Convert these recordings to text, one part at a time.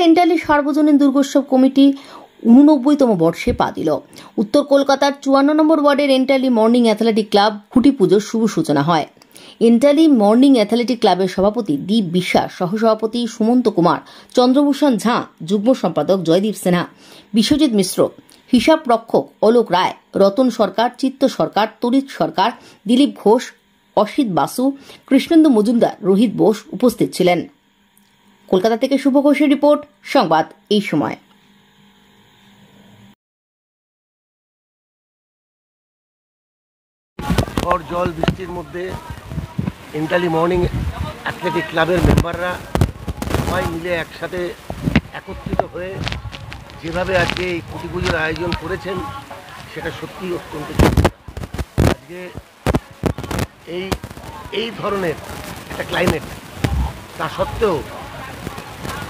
এন্টালি সার্বজনীন দুর্গোৎসব কমিটি 89তম বর্ষে পা দিল। উত্তর কলকাতার 54 নম্বর ওয়ার্ডের এন্টালি মর্নিং অ্যাথলেটিক ক্লাব খুঁটি পুজোর শুভ সূচনা হয়। এন্টালি মর্নিং অ্যাথলেটিক ক্লাবের সভাপতি দীপ বিশ্বাস, সহসভাপতি সুমন্ত কুমার, চন্দ্রভূষণ ঝা, যুগ্ম সম্পাদক জয়দীপ সিনহা, বিশ্বজিৎ মিশ্র, হিসাব রক্ষক অলোক রায়, রতন সরকার, চিত্ত সরকার, তরিত সরকার, দিলীপ ঘোষ, অসিত বাসু, কৃষ্ণেন্দু মজুমদার, রোহিত বোস উপস্থিত ছিলেন। কলকাতা থেকে শুভ ঘোষের রিপোর্ট, সংবাদ এই সময়। ঝড় জল বৃষ্টির মধ্যে এন্টালি মর্নিং অ্যাথলেটিক ক্লাবের মেম্বাররা সবাই মিলে একসাথে একত্রিত হয়ে যেভাবে আজকে এই খুঁটি পুজোর আয়োজন করেছেন সেটা সত্যিই অত্যন্ত আজকে এই ধরনের একটা ক্লাইমেট তা সত্ত্বেও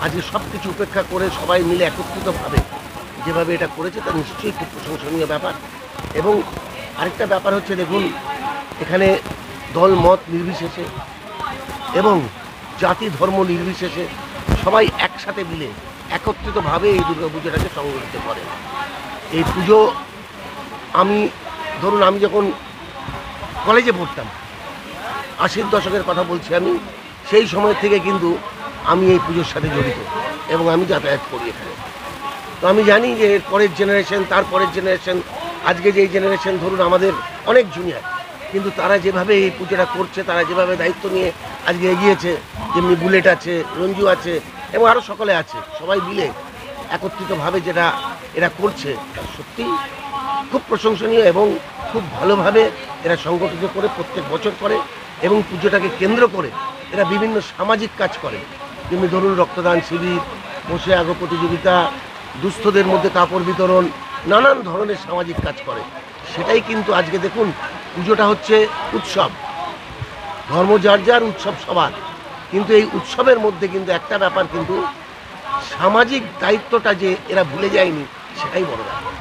আজকে সব কিছু উপেক্ষা করে সবাই মিলে একত্রিতভাবে যেভাবে এটা করেছে তা নিশ্চয়ই খুব প্রশংসনীয় ব্যাপার। এবং আরেকটা ব্যাপার হচ্ছে, দেখুন এখানে দল মত নির্বিশেষে এবং জাতি ধর্ম নির্বিশেষে সবাই একসাথে মিলে একত্রিতভাবে এই দুর্গাপুজোটাকে সংগঠিত করে। এই পুজো আমি যখন কলেজে পড়তাম, 80-র দশকের কথা বলছি আমি, সেই সময় থেকে কিন্তু আমি এই পুজোর সাথে জড়িত এবং আমি যাতায়াত করি এখানে। তো আমি জানি যে এর পরের জেনারেশন, তার পরের জেনারেশন, আজকে যেই জেনারেশন ধরুন আমাদের অনেক জুনিয়র, কিন্তু তারা যেভাবে এই পুজোটা করছে, তারা যেভাবে দায়িত্ব নিয়ে আজকে এগিয়েছে, যেমনি বুলেট আছে, রঞ্জু আছে এবং আরও সকলে আছে, সবাই মিলে একত্রিতভাবে যেটা এরা করছে তা সত্যি খুব প্রশংসনীয় এবং খুব ভালোভাবে এরা সংগঠিত করে প্রত্যেক বছর করে এবং পুজোটাকে কেন্দ্র করে এরা বিভিন্ন সামাজিক কাজ করে। যেমনি ধরুন রক্তদান শিবির, বসে আগো প্রতিযোগিতা, দুস্থদের মধ্যে কাপড় বিতরণ, নানান ধরনের সামাজিক কাজ করে। সেটাই কিন্তু আজকে দেখুন পুজোটা হচ্ছে উৎসব, ধর্ম যার যার, উৎসব সবার, কিন্তু এই উৎসবের মধ্যে কিন্তু একটা ব্যাপার, কিন্তু সামাজিক দায়িত্বটা যে এরা ভুলে যায়নি সেটাই বড় ব্যাপার।